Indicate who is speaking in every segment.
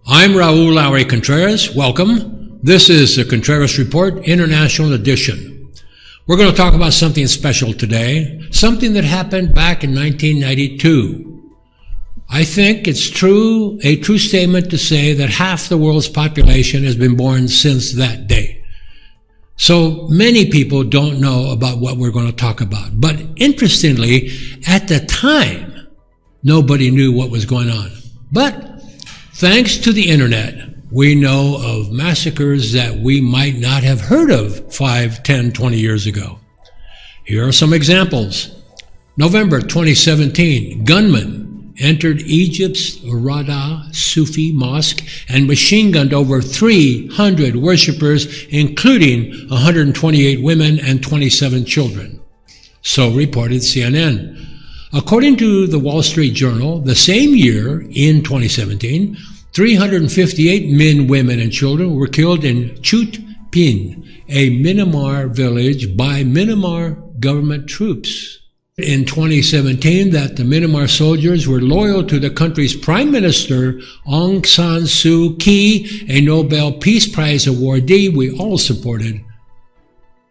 Speaker 1: I'm Raul Lowry Contreras. Welcome. This is the Contreras Report International Edition. We're going to talk about something special today, something that happened back in 1992. I think it's a true statement to say that half the world's population has been born since that date. So many people don't know about what we're going to talk about. But interestingly, at the time, nobody knew what was going on. But thanks to the internet, we know of massacres that we might not have heard of 5, 10, 20 years ago. Here are some examples. November 2017, gunmen entered Egypt's Rada Sufi Mosque and machine-gunned over 300 worshippers, including 128 women and 27 children. So reported CNN. According to the Wall Street Journal, the same year, in 2017, 358 men, women, and children were killed in Chutpin, a Myanmar village, by Myanmar government troops. In 2017, that the Myanmar soldiers were loyal to the country's Prime Minister Aung San Suu Kyi, a Nobel Peace Prize awardee we all supported.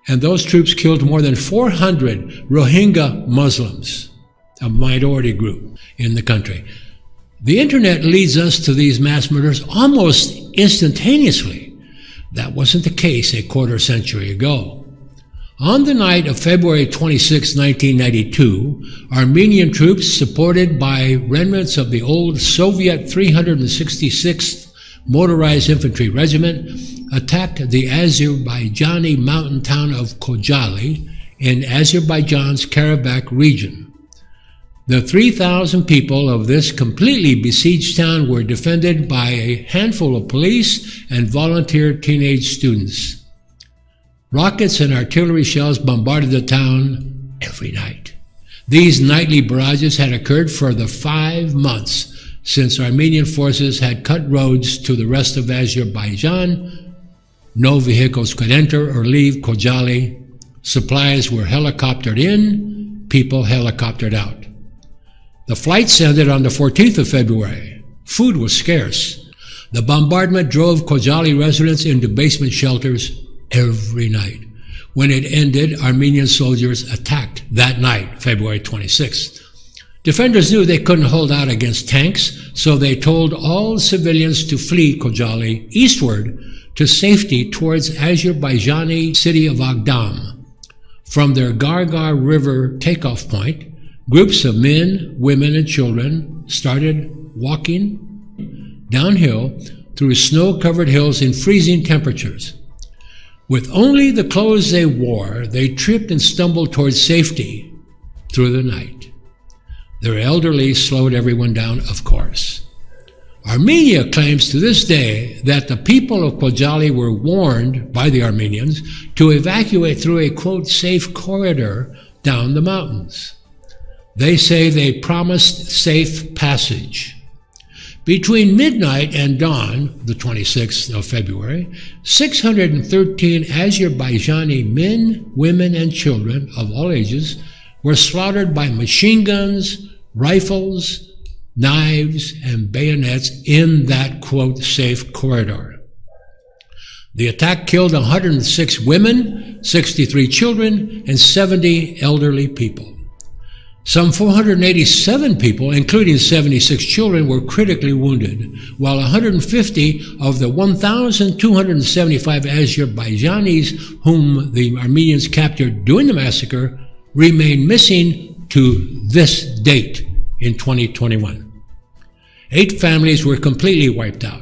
Speaker 1: And those troops killed more than 400 Rohingya Muslims, a minority group in the country. The internet leads us to these mass murders almost instantaneously. That wasn't the case a quarter century ago. On the night of February 26, 1992, Armenian troops, supported by remnants of the old Soviet 366th Motorized Infantry Regiment, attacked the Azerbaijani mountain town of Khojaly in Azerbaijan's Karabakh region. The 3,000 people of this completely besieged town were defended by a handful of police and volunteer teenage students. Rockets and artillery shells bombarded the town every night. These nightly barrages had occurred for the 5 months since Armenian forces had cut roads to the rest of Azerbaijan. No vehicles could enter or leave Khojaly. Supplies were helicoptered in, people helicoptered out. The flights ended on the 14th of February. Food was scarce. The bombardment drove Khojaly residents into basement shelters every night. When it ended, Armenian soldiers attacked that night, February 26th. Defenders knew they couldn't hold out against tanks, so they told all civilians to flee Khojaly eastward to safety towards Azerbaijani city of Agdam. From their Gargar River takeoff point, groups of men, women, and children started walking downhill through snow-covered hills in freezing temperatures. With only the clothes they wore, they tripped and stumbled towards safety through the night. Their elderly slowed everyone down, of course. Armenia claims to this day that the people of Khojaly were warned by the Armenians to evacuate through a, quote, safe corridor down the mountains. They say they promised safe passage. Between midnight and dawn, the 26th of February, 613 Azerbaijani men, women, and children of all ages were slaughtered by machine guns, rifles, knives, and bayonets in that, quote, safe corridor. The attack killed 106 women, 63 children, and 70 elderly people. Some 487 people, including 76 children, were critically wounded, while 150 of the 1,275 Azerbaijanis whom the Armenians captured during the massacre remain missing to this date in 2021. 8 families were completely wiped out.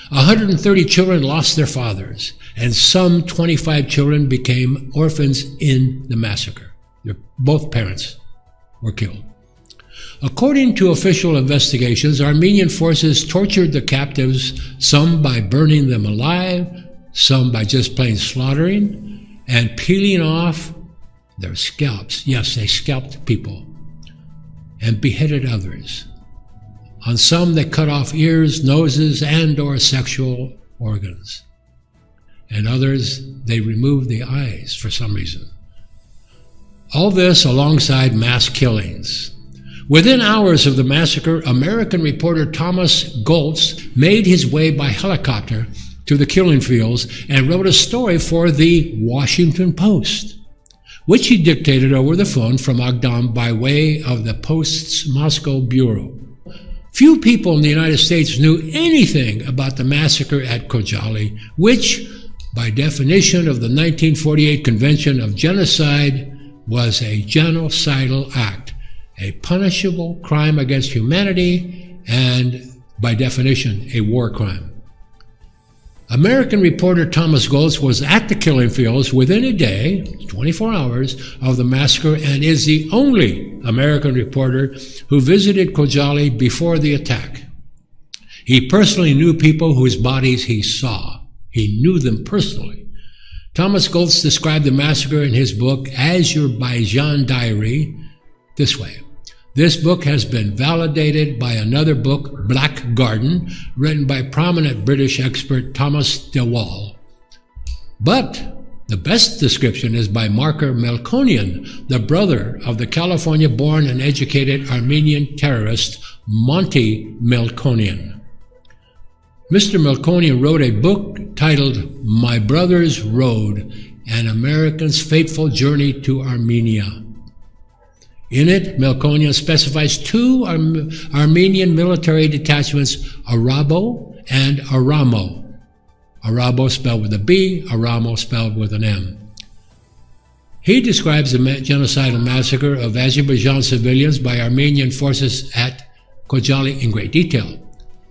Speaker 1: 130 children lost their fathers, and some 25 children became orphans in the massacre. Both parents were killed. According to official investigations, Armenian forces tortured the captives, some by burning them alive, some by just plain slaughtering and peeling off their scalps. Yes, they scalped people and beheaded others. On some, they cut off ears, noses, and/or sexual organs. And others, they removed the eyes for some reason. All this alongside mass killings. Within hours of the massacre, American reporter Thomas Goltz made his way by helicopter to the killing fields and wrote a story for the Washington Post, which he dictated over the phone from Agdam by way of the Post's Moscow bureau. Few people in the United States knew anything about the massacre at Khojaly, which, by definition of the 1948 Convention of Genocide, was a genocidal act, a punishable crime against humanity, and, by definition, a war crime. American reporter Thomas Goltz was at the killing fields within a day, 24 hours, of the massacre and is the only American reporter who visited Khojaly before the attack. He personally knew people whose bodies he saw. He knew them personally. Thomas Goltz described the massacre in his book, Azerbaijan Diary, this way. This book has been validated by another book, Black Garden, written by prominent British expert Thomas DeWall. But the best description is by Marker Melkonian, the brother of the California-born and educated Armenian terrorist Monty Melkonian. Mr. Melkonian wrote a book titled My Brother's Road, An American's Fateful Journey to Armenia. In it, Melkonian specifies two Armenian military detachments, Arabo and Aramo. Arabo spelled with a B, Aramo spelled with an M. He describes the genocidal massacre of Azerbaijan civilians by Armenian forces at Khojaly in great detail.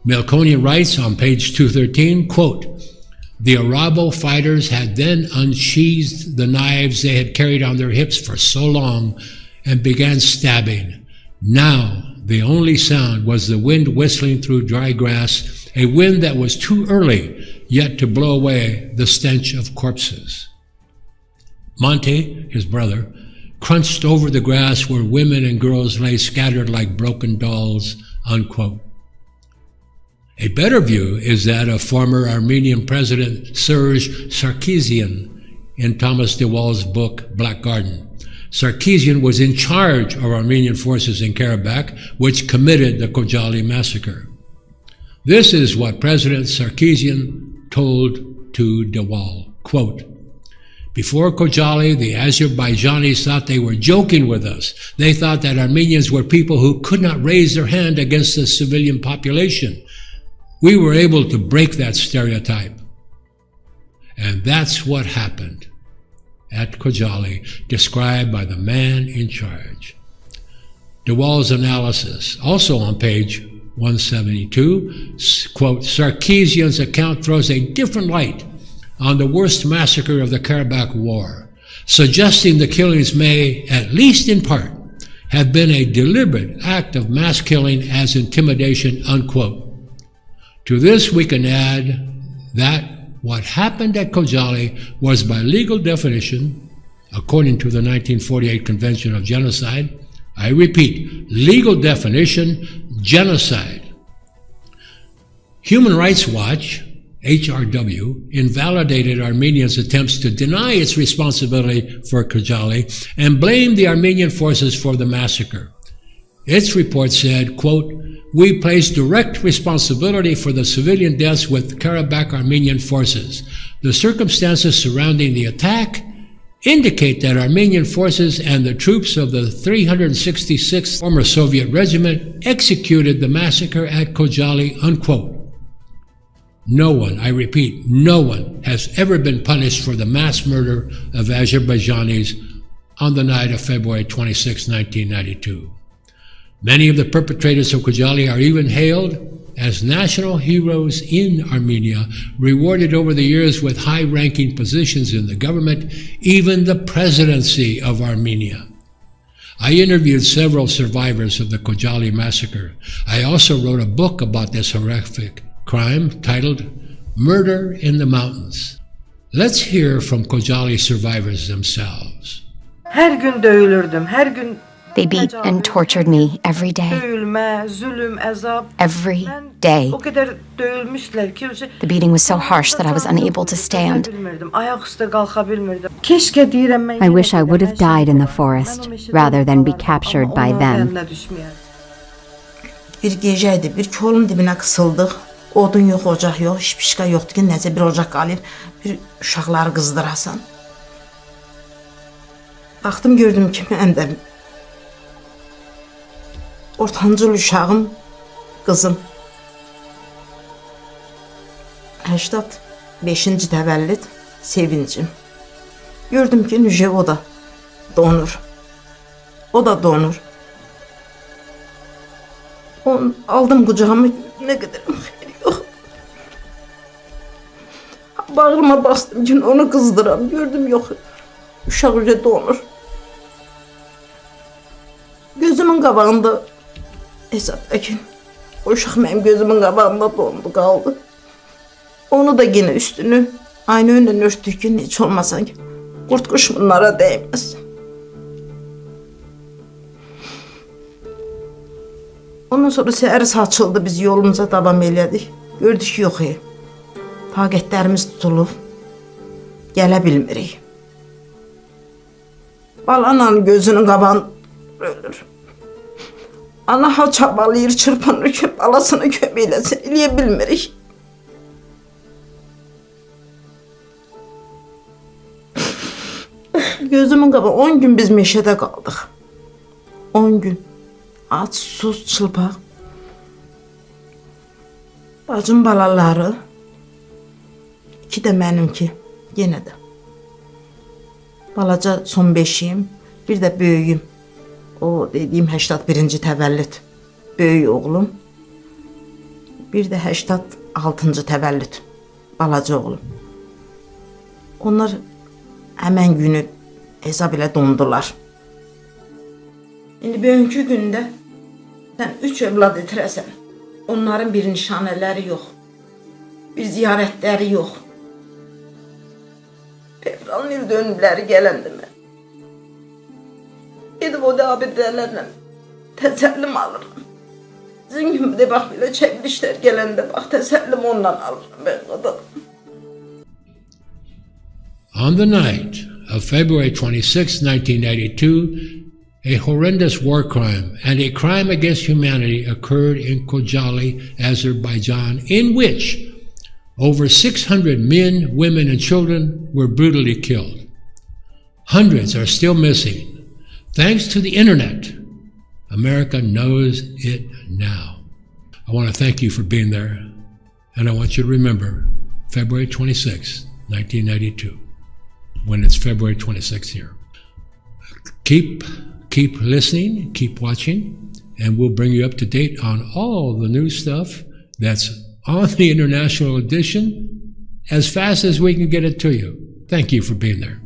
Speaker 1: Melkonian writes on page 213, quote, "The Arabo fighters had then unsheathed the knives they had carried on their hips for so long and began stabbing. Now the only sound was the wind whistling through dry grass, a wind that was too early yet to blow away the stench of corpses." Monte, his brother, crunched over the grass where women and girls lay scattered like broken dolls, unquote. A better view is that of former Armenian President Serge Sarkisian in Thomas DeWall's book, Black Garden. Sarkisian was in charge of Armenian forces in Karabakh, which committed the Khojaly massacre. This is what President Sarkisian told to DeWall, quote, "Before Khojaly, the Azerbaijanis thought they were joking with us. They thought that Armenians were people who could not raise their hand against the civilian population. We were able to break that stereotype. And that's what happened at Khojaly, described by the man in charge." DeWall's analysis, also on page 172, quote, "Sarkisian's account throws a different light on the worst massacre of the Karabakh War, suggesting the killings may, at least in part, have been a deliberate act of mass killing as intimidation," unquote. To this we can add that what happened at Khojaly was by legal definition, according to the 1948 Convention of Genocide, I repeat, legal definition, genocide. Human Rights Watch, HRW, invalidated Armenia's attempts to deny its responsibility for Khojaly and blamed the Armenian forces for the massacre. Its report said, quote, "We place direct responsibility for the civilian deaths with Karabakh Armenian forces. The circumstances surrounding the attack indicate that Armenian forces and the troops of the 366th former Soviet regiment executed the massacre at Khojaly," unquote. No one, I repeat, no one has ever been punished for the mass murder of Azerbaijanis on the night of February 26, 1992. Many of the perpetrators of Khojaly are even hailed as national heroes in Armenia, rewarded over the years with high-ranking positions in the government, even the presidency of Armenia. I interviewed several survivors of the Khojaly massacre. I also wrote a book about this horrific crime titled Murder in the Mountains. Let's hear from Khojaly survivors themselves.
Speaker 2: Her gün dövülürdüm, her gün.
Speaker 3: They beat and tortured me every day. Every day. The beating was so harsh that I was unable to stand.
Speaker 4: I wish I would have died in the forest rather than be captured by them. Bir gecəydi, bir kolun dibinə qısıldıq. Odun yox, ocaq yox, şipişka yoxdur ki, necə bir ocaq qalır, bir uşaqları qızdırasan. Baxdım, gördüm ki, mən də ortancıl uşağım, qızım. 85-ci təvəllüd, sevincim. Gördüm ki, nüje o da donur. O da donur. Onu aldım qucağıma, nə qədərim xeyri yox. Bağrıma bastım ki, onu qızdıram. Gördüm, yox, uşaq öyle donur. Gözümün qabağında hesabdakı o uşaq mənim gözümün qabağında dondu, qaldı. Onu da yine üstünü aynı önünden örtdük ki, hiç olmasa ki kurt kuş bunlara değmez. Ondan sonra səhər saçıldı, biz yolumuza davam elədik. Gördük ki, yox, taqətlərimiz tutulub, gələ bilmirik. Balanın gözünün qabağında ölür. Ana ha çabalayır, çırpınır ki, balasını köməkləsin, eləyə bilmirik. Gözümün qabağı 10 gün biz meşədə qaldıq. 10 gün. Aç, sus, çılpaq. Bacım balaları, 2 də mənimki, yenə də. Balaca son 5'im, bir də böyüyüm. O dediyim 81-ci təvəllüd böyük oğlum. Bir də 86-cı təvəllüd balaca oğlum. Onlar həmən günü hesab ilə dondular. İndi bugünkü gündə sən 3 övlad itirəsən. Onların bir nişanələri yox. Bir ziyarətləri yox. Fevralın il dönümləri gələndə mən gedib o da abidələrlə təsəllim alırım. Sizin kimi də bax belə çəkilişlər gələndə bax təsəllim ondan alırım ben qadın.
Speaker 1: On the night of February 26, 1992, a horrendous war crime and a crime against humanity occurred in Khojaly, Azerbaijan, in which over 600 men, women, and children were brutally killed. Hundreds are still missing. Thanks to the internet, America knows it now. I want to thank you for being there, and I want you to remember February 26, 1992, when it's February 26 here. Keep listening, keep watching, and we'll bring you up to date on all the new stuff that's on the International Edition as fast as we can get it to you. Thank you for being there.